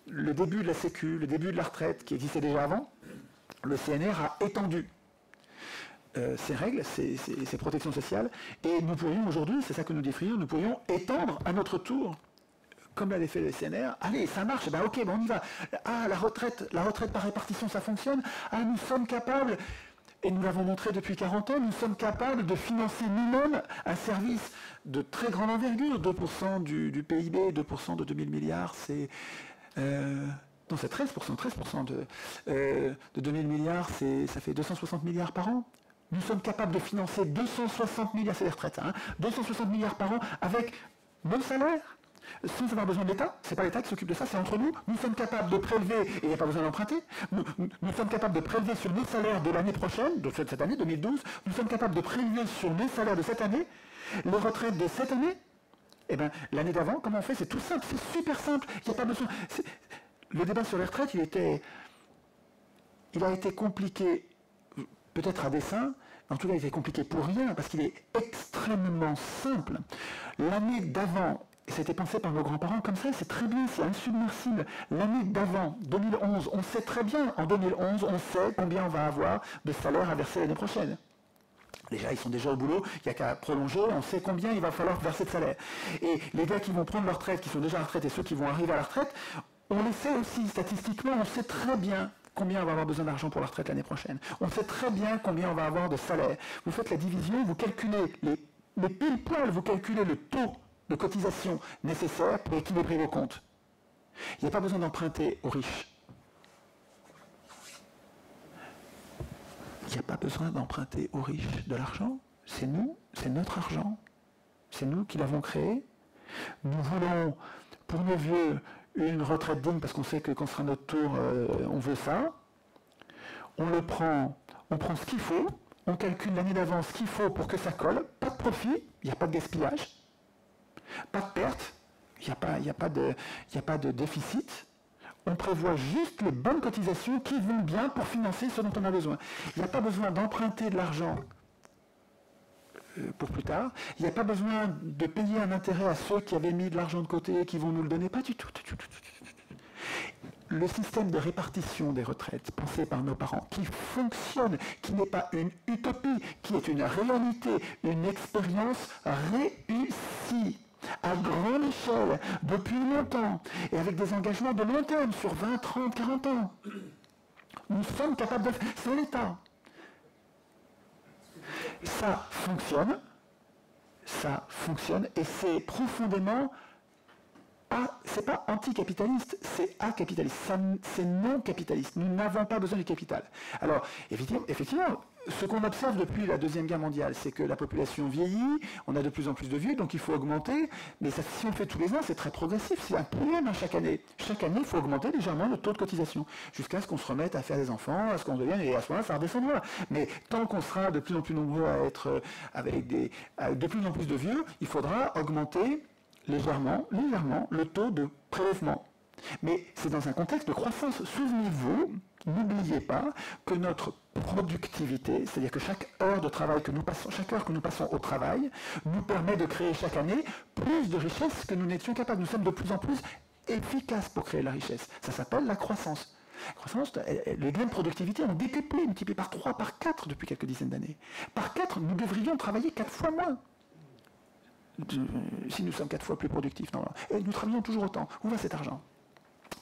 le début de la Sécu, le début de la retraite, qui existait déjà avant, le CNR a étendu ces règles, ces protections sociales, et nous pourrions aujourd'hui, c'est ça que nous défrions, nous pourrions étendre à notre tour, comme l'avait fait le CNR, allez, ça marche, ben ok, on y va. Ah, la retraite par répartition, ça fonctionne. Ah, nous sommes capables, et nous l'avons montré depuis 40 ans, nous sommes capables de financer nous-mêmes un service de très grande envergure, 2% du PIB, 2% de 2000 milliards, c'est... non, c'est 13% de 2000 milliards, ça fait 260 milliards par an. Nous sommes capables de financer 260 milliards, c'est les retraites, hein, 260 milliards par an avec nos salaires, sans avoir besoin de l'État. C'est pas l'État qui s'occupe de ça, c'est entre nous. Nous sommes capables de prélever, et il n'y a pas besoin d'emprunter, nous sommes capables de prélever sur nos salaires de l'année prochaine, de cette année, 2012, nous sommes capables de prélever sur nos salaires de cette année, les retraites de cette année. Eh bien, l'année d'avant, comment on fait? C'est tout simple, c'est super simple, il n'y a pas besoin... Le débat sur les retraites, il a été compliqué, peut-être à dessein, en tout cas il a été compliqué pour rien, parce qu'il est extrêmement simple. L'année d'avant, et ça a été pensé par nos grands-parents comme ça, c'est très bien, c'est insubmersible. L'année d'avant, 2011, on sait très bien, en 2011, on sait combien on va avoir de salaire à verser l'année prochaine. Déjà, ils sont déjà au boulot, il n'y a qu'à prolonger, on sait combien il va falloir verser de salaire. Et les gars qui vont prendre leur retraite, qui sont déjà à la retraite, et ceux qui vont arriver à la retraite, on le sait aussi, statistiquement, on sait très bien combien on va avoir besoin d'argent pour la retraite l'année prochaine. On sait très bien combien on va avoir de salaire. Vous faites la division, vous calculez les pile-poil, vous calculez le taux de cotisation nécessaire pour équilibrer vos comptes. Il n'y a pas besoin d'emprunter aux riches. Il n'y a pas besoin d'emprunter aux riches de l'argent. C'est nous, c'est notre argent. C'est nous qui l'avons créé. Nous voulons, pour nos vieux, une retraite digne, parce qu'on sait que quand ce sera notre tour, on veut ça. on prend ce qu'il faut, on calcule l'année d'avance ce qu'il faut pour que ça colle, pas de profit, il n'y a pas de gaspillage, pas de perte, il n'y a pas de déficit. On prévoit juste les bonnes cotisations qui vont bien pour financer ce dont on a besoin. Il n'y a pas besoin d'emprunter de l'argent pour plus tard. Il n'y a pas besoin de payer un intérêt à ceux qui avaient mis de l'argent de côté et qui vont nous le donner. Pas du tout. Le système de répartition des retraites pensé par nos parents, qui fonctionne, qui n'est pas une utopie, qui est une réalité, une expérience réussie, à grande échelle, depuis longtemps, et avec des engagements de long terme, sur 20, 30, 40 ans. Nous sommes capables de... C'est l'État. Ça fonctionne, et c'est profondément... c'est pas anticapitaliste, c'est acapitaliste, c'est non capitaliste. Nous n'avons pas besoin du capital. Alors, effectivement, ce qu'on observe depuis la Deuxième Guerre mondiale, c'est que la population vieillit, on a de plus en plus de vieux, donc il faut augmenter, mais ça, si on le fait tous les ans, c'est très progressif, c'est un problème chaque année. Chaque année, il faut augmenter légèrement le taux de cotisation, jusqu'à ce qu'on se remette à faire des enfants, à ce qu'on devienne, et à ce moment-là, ça redescendra. Mais tant qu'on sera de plus en plus nombreux à être avec de plus en plus de vieux, il faudra augmenter légèrement le taux de prélèvement. Mais c'est dans un contexte de croissance. Souvenez-vous, n'oubliez pas que notre productivité, c'est-à-dire que chaque heure de travail que nous passons, chaque heure que nous passons au travail, nous permet de créer chaque année plus de richesses que nous n'étions capables. Nous sommes de plus en plus efficaces pour créer la richesse. Ça s'appelle la croissance. La croissance, les gains de productivité ont décuplé, multiplié par 3, par 4 depuis quelques dizaines d'années. Par 4, nous devrions travailler 4 fois moins. Si nous sommes 4 fois plus productifs. Non, et nous travaillons toujours autant. Où va cet argent ?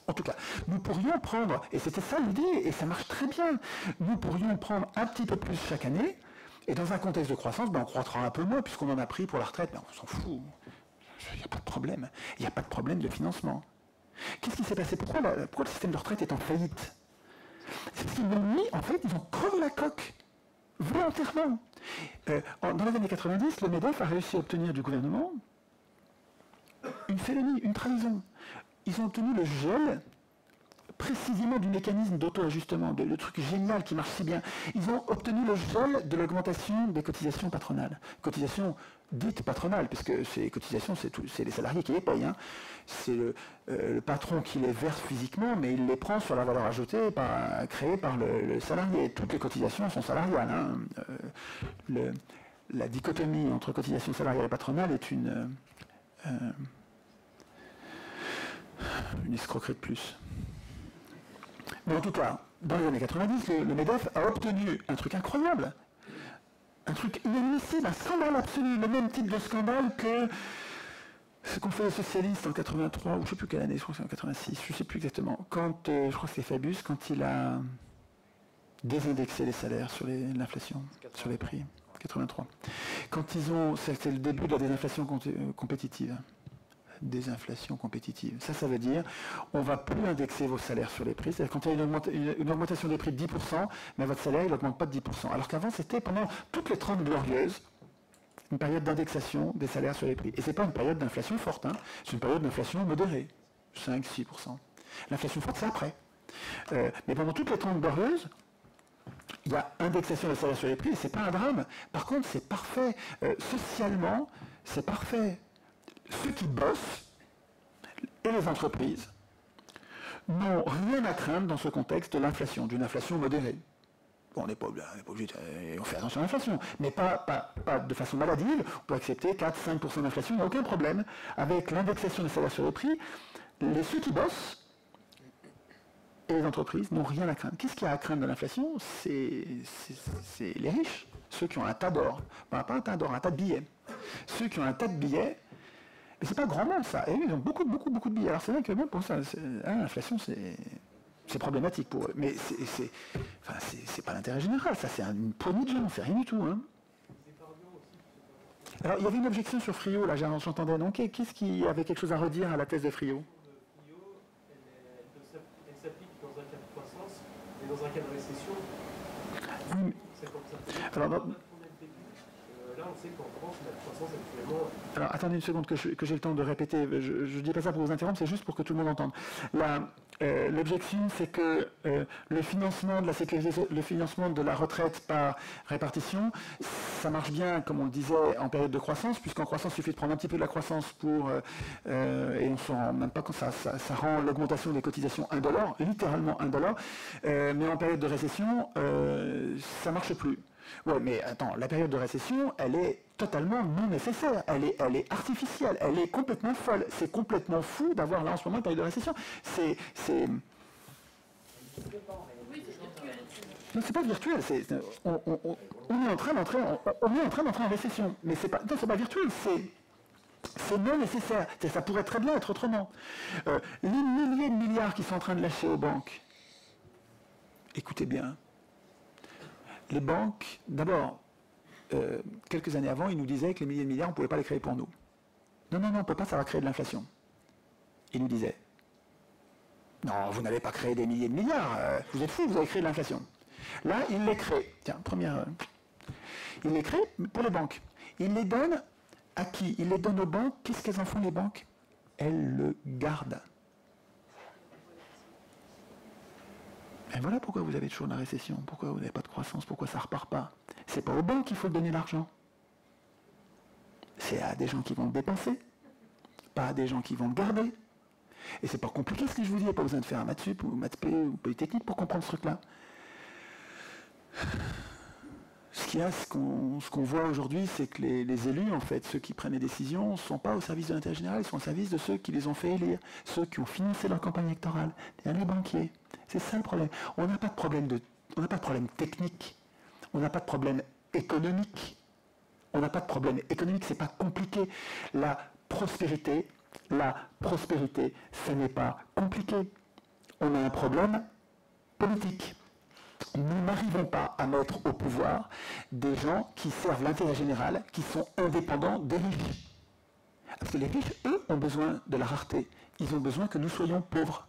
En tout cas, nous pourrions prendre, et c'était ça l'idée, et ça marche très bien, nous pourrions prendre un petit peu plus chaque année, et dans un contexte de croissance, on croîtra un peu moins, puisqu'on en a pris pour la retraite, on s'en fout. Il n'y a pas de problème. Il n'y a pas de problème de financement. Qu'est-ce qui s'est passé ? Pourquoi le système de retraite est en faillite ? C'est parce qu'ils l'ont mis, en fait, ils ont crevé la coque, volontairement. Dans les années 90, le MEDEF a réussi à obtenir du gouvernement une félonie, une trahison. Ils ont obtenu le gel précisément du mécanisme d'auto-ajustement, le truc génial qui marche si bien. Ils ont obtenu le gel de l'augmentation des cotisations patronales. Cotisations dites patronales, puisque ces cotisations, c'est les salariés qui les payent. Hein. C'est le patron qui les verse physiquement, mais il les prend sur la valeur ajoutée créée par le salarié. Toutes les cotisations sont salariales. Hein. La dichotomie entre cotisation salariale et patronale est une escroquerie de plus. Mais en tout cas, dans les années 90, le MEDEF a obtenu un truc incroyable, un truc inadmissible, un scandale absolu, le même type de scandale que ce qu'ont fait les socialistes en 83, ou je ne sais plus quelle année, je crois que c'est en 86, je ne sais plus exactement, quand, je crois que c'est Fabius, quand il a désindexé les salaires sur l'inflation, sur les prix, 83. C'était le début de la désinflation compétitive. Désinflation compétitive. Ça veut dire on ne va plus indexer vos salaires sur les prix. C'est-à-dire quand il y a une augmentation des prix de 10%, mais votre salaire il n'augmente pas de 10%. Alors qu'avant, c'était pendant toutes les 30 glorieuses, une période d'indexation des salaires sur les prix. Et ce n'est pas une période d'inflation forte, hein. C'est une période d'inflation modérée, 5-6%. L'inflation forte, c'est après. Mais pendant toutes les 30 glorieuses, il y a indexation des salaires sur les prix et ce n'est pas un drame. Par contre, c'est parfait. Socialement, c'est parfait. Ceux qui bossent et les entreprises n'ont rien à craindre dans ce contexte de l'inflation, d'une inflation modérée. Bon, on n'est pas obligé on fait attention à l'inflation, mais pas de façon maladive. On peut accepter 4-5% d'inflation, il n'y a aucun problème. Avec l'indexation des salaires sur les prix, ceux qui bossent et les entreprises n'ont rien à craindre. Qu'est-ce qu'il y a à craindre de l'inflation ? C'est les riches, ceux qui ont un tas d'or. Pas un tas d'or, un tas de billets. Ceux qui ont un tas de billets. Mais c'est pas grand monde ça. Et eux, ils ont beaucoup de billets. Alors c'est vrai que même pour ça, l'inflation c'est problématique pour eux. Mais c'est pas l'intérêt général. Ça c'est une poignée de gens. C'est rien du tout. Hein. Alors il y avait une objection sur Friot. Là j'entendais. Donc qu'est-ce qui avait quelque chose à redire à la thèse de Friot ? Elle s'applique dans un cas de croissance et dans un cas de récession. Oui. C'est comme ça. Alors, Là là, on sait qu'en France, la croissance actuellement... Alors, attendez une seconde que j'ai le temps de répéter. Je ne dis pas ça pour vous interrompre, c'est juste pour que tout le monde entende. L'objection, c'est que le financement de la sécurité, le financement de la retraite par répartition, ça marche bien, comme on le disait, en période de croissance, puisqu'en croissance, il suffit de prendre un petit peu de la croissance pour... et on ne se rend même pas compte, ça rend l'augmentation des cotisations $1, littéralement $1. Mais en période de récession, ça ne marche plus. Ouais, mais attends, la période de récession, elle est totalement non nécessaire, elle est artificielle, elle est complètement folle. C'est complètement fou d'avoir là en ce moment une période de récession. Non, c'est pas virtuel, on est en train d'entrer en récession, mais c'est pas virtuel, c'est non nécessaire. Ça pourrait très bien être autrement. Les milliers de milliards qui sont en train de lâcher aux banques, écoutez bien. Les banques, d'abord, quelques années avant, ils nous disaient que les milliers de milliards, on ne pouvait pas les créer pour nous. Non, on ne peut pas, ça va créer de l'inflation. Ils nous disaient, non, vous n'avez pas créé des milliers de milliards, vous êtes fous, vous avez créé de l'inflation. Là, ils les créent. Tiens, ils les créent pour les banques. Ils les donnent à qui? Ils les donnent aux banques. Qu'est-ce qu'elles en font, les banques? Elles le gardent. Et voilà pourquoi vous avez toujours la récession, pourquoi vous n'avez pas de croissance, pourquoi ça ne repart pas. C'est pas aux banques qu'il faut donner l'argent. C'est à des gens qui vont le dépenser, pas à des gens qui vont le garder. Et c'est pas compliqué ce que je vous dis, il n'y a pas besoin de faire un maths sup ou maths P ou Polytechnique pour comprendre ce truc-là. Ce qu'on voit aujourd'hui, c'est que les élus, en fait, ceux qui prennent les décisions, ne sont pas au service de l'intérêt général, ils sont au service de ceux qui les ont fait élire, ceux qui ont financé leur campagne électorale, les banquiers. C'est ça le problème. On n'a pas de problème technique, on n'a pas de problème économique. On n'a pas de problème économique, c'est pas compliqué. La prospérité, ce n'est pas compliqué. On a un problème politique. Nous n'arrivons pas à mettre au pouvoir des gens qui servent l'intérêt général, qui sont indépendants des riches. Parce que les riches, eux, ont besoin de la rareté. Ils ont besoin que nous soyons pauvres.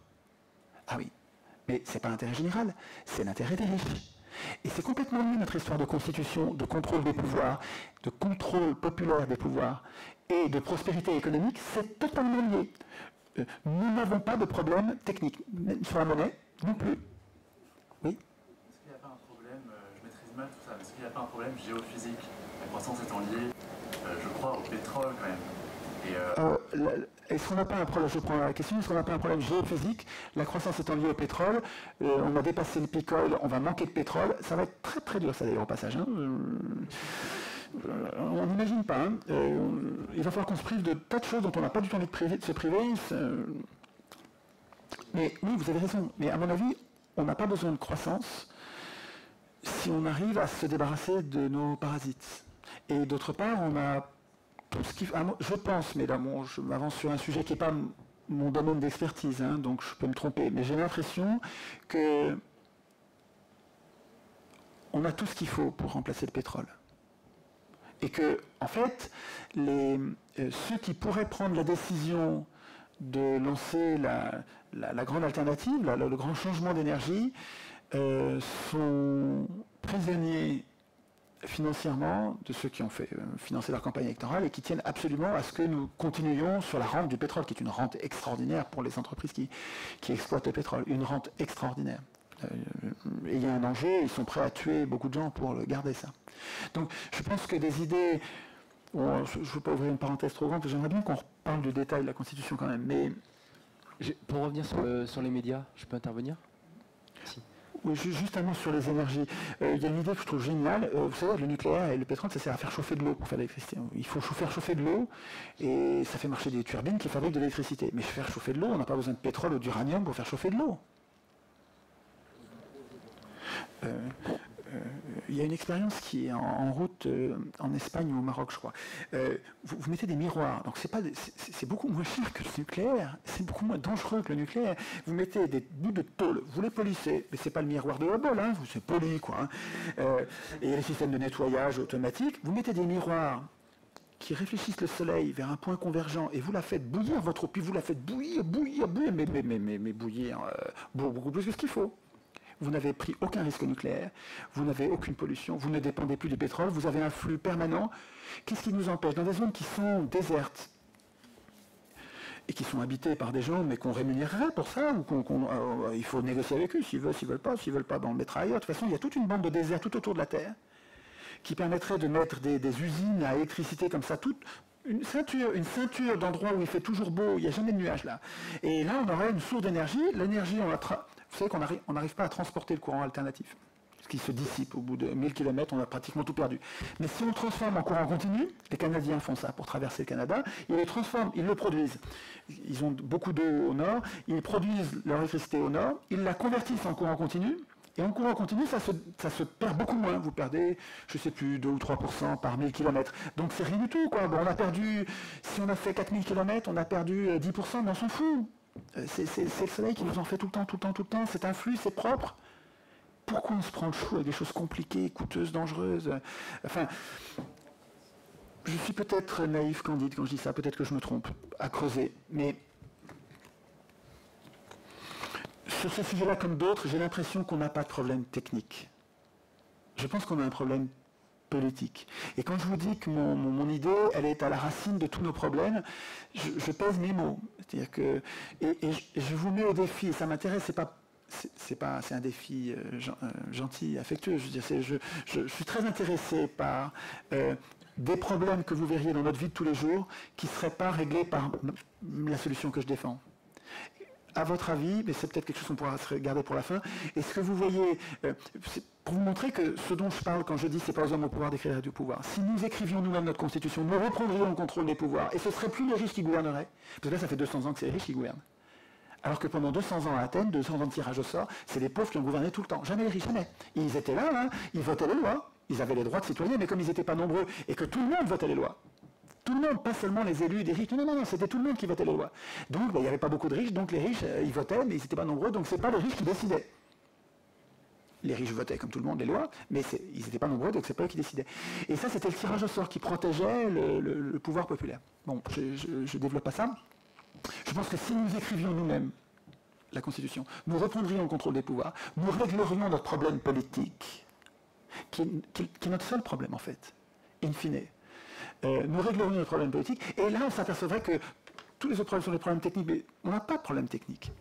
Ah oui, mais ce n'est pas l'intérêt général, c'est l'intérêt des riches. Et c'est complètement lié notre histoire de constitution, de contrôle des pouvoirs, de contrôle populaire des pouvoirs et de prospérité économique, c'est totalement lié. Nous n'avons pas de problème technique. Sur la monnaie, non plus. Oui. Est-ce qu'il n'y a pas un problème, je maîtrise mal tout ça, mais est-ce qu'il n'y a pas un problème géophysique? La croissance étant liée, je crois, au pétrole quand même. Est-ce qu'on n'a pas un problème, je prends la question, est-ce qu'on n'a pas un problème géophysique? La croissance étant liée au pétrole, on a dépassé le peak oil, on va manquer de pétrole, ça va être très très dur ça d'ailleurs au passage. Hein. On n'imagine pas. Hein. Il va falloir qu'on se prive de tas de choses dont on n'a pas du tout envie de se priver. Mais oui, vous avez raison, mais à mon avis, on n'a pas besoin de croissance si on arrive à se débarrasser de nos parasites. Et d'autre part, on a tout ce qui... Je pense, mais là, je m'avance sur un sujet qui n'est pas mon domaine d'expertise, hein, donc je peux me tromper, mais j'ai l'impression que on a tout ce qu'il faut pour remplacer le pétrole. Et que, en fait, ceux qui pourraient prendre la décision de lancer la grande alternative, le grand changement d'énergie, sont prisonniers financièrement de ceux qui ont fait financer leur campagne électorale et qui tiennent absolument à ce que nous continuions sur la rente du pétrole, qui est une rente extraordinaire pour les entreprises qui exploitent le pétrole, une rente extraordinaire. Et il y a un danger, ils sont prêts à tuer beaucoup de gens pour le garder ça. Donc je pense que des idées, je ne veux pas ouvrir une parenthèse trop grande, j'aimerais bien qu'on reparle du détail de la Constitution quand même, mais... Pour revenir sur les médias, je peux intervenir? Si. Oui, juste un mot sur les énergies. Il y a une idée que je trouve géniale. Vous savez, le nucléaire et le pétrole, ça sert à faire chauffer de l'eau pour faire de l'électricité. Il faut faire chauffer de l'eau et ça fait marcher des turbines qui fabriquent de l'électricité. Mais faire chauffer de l'eau, on n'a pas besoin de pétrole ou d'uranium pour faire chauffer de l'eau. Il y a une expérience qui est en route en Espagne ou au Maroc, je crois. Vous mettez des miroirs, donc c'est beaucoup moins cher que le nucléaire, c'est beaucoup moins dangereux que le nucléaire. Vous mettez des bouts de tôle, vous les polissez, mais c'est pas le miroir de Hubble, hein, c'est poli, quoi. Hein. Et il y a les systèmes de nettoyage automatique. Vous mettez des miroirs qui réfléchissent le soleil vers un point convergent et vous la faites bouillir votre eau, puis vous la faites bouillir, mais bouillir beaucoup plus que ce qu'il faut. vous n'avez pris aucun risque nucléaire, vous n'avez aucune pollution, vous ne dépendez plus du pétrole, vous avez un flux permanent. Qu'est-ce qui nous empêche? Dans des zones qui sont désertes et qui sont habitées par des gens, mais qu'on rémunérerait pour ça, ou il faut négocier avec eux s'ils veulent pas, ben, on le mettra ailleurs. De toute façon, il y a toute une bande de désert tout autour de la Terre qui permettrait de mettre des usines à électricité comme ça, une ceinture d'endroits où il fait toujours beau, il n'y a jamais de nuages là. Et là, on aurait une source d'énergie. L'énergie, vous savez qu'on n'arrive pas à transporter le courant alternatif, ce qui se dissipe au bout de 1000 km, on a pratiquement tout perdu. Mais si on le transforme en courant continu, les Canadiens font ça pour traverser le Canada, ils le transforment, ils le produisent. Ils ont beaucoup d'eau au nord, ils produisent leur électricité au nord, ils la convertissent en courant continu. Et en courant continu, ça se perd beaucoup moins. Vous perdez, je ne sais plus, 2 ou 3% par 1000 km. Donc c'est rien du tout, quoi. Bon, on a perdu, si on a fait 4000 km, on a perdu 10%, mais on s'en fout. C'est le soleil qui nous en fait tout le temps. C'est un flux, c'est propre. Pourquoi on se prend le chou avec des choses compliquées, coûteuses, dangereuses? Enfin, je suis peut-être naïf, candide quand je dis ça, peut-être que je me trompe, à creuser. Mais sur ce sujet-là, comme d'autres, j'ai l'impression qu'on n'a pas de problème technique. Je pense qu'on a un problème politique. Et quand je vous dis que mon idée, elle est à la racine de tous nos problèmes, je pèse mes mots. C'est-à-dire que, et je vous mets au défi, et ça m'intéresse, c'est un défi gentil, affectueux. Je veux dire, je suis très intéressé par des problèmes que vous verriez dans notre vie de tous les jours qui ne seraient pas réglés par la solution que je défends. À votre avis, mais c'est peut-être quelque chose qu'on pourra se garder pour la fin, est-ce que vous voyez, pour vous montrer que ce dont je parle quand je dis c'est pas aux hommes au pouvoir d'écrire du pouvoir, si nous écrivions nous-mêmes notre constitution, nous reprendrions le contrôle des pouvoirs, et ce ne serait plus les riches qui gouverneraient, parce que là ça fait 200 ans que c'est les riches qui gouvernent. Alors que pendant 200 ans à Athènes, 200 ans de tirage au sort, c'est les pauvres qui ont gouverné tout le temps. Jamais les riches, jamais. Ils étaient là, hein, ils votaient les lois, ils avaient les droits de citoyens, mais comme ils n'étaient pas nombreux, et que tout le monde votait les lois, tout le monde, pas seulement les élus des riches, non, c'était tout le monde qui votait les lois. Donc il n'y avait pas beaucoup de riches, donc les riches, ils votaient, mais ils n'étaient pas nombreux, donc ce n'est pas les riches qui décidaient. Les riches votaient comme tout le monde les lois, mais ils n'étaient pas nombreux, donc ce n'est pas eux qui décidaient. Et ça, c'était le tirage au sort qui protégeait le pouvoir populaire. Bon, je ne développe pas ça. Je pense que si nous écrivions nous-mêmes la Constitution, nous reprendrions le contrôle des pouvoirs, nous réglerions notre problème politique, qui est notre seul problème en fait, in fine. Nous réglerions notre problème politique, et là on s'apercevrait que tous les autres problèmes sont des problèmes techniques, mais on n'a pas de problème technique.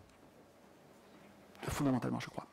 Fondamentalement, je crois.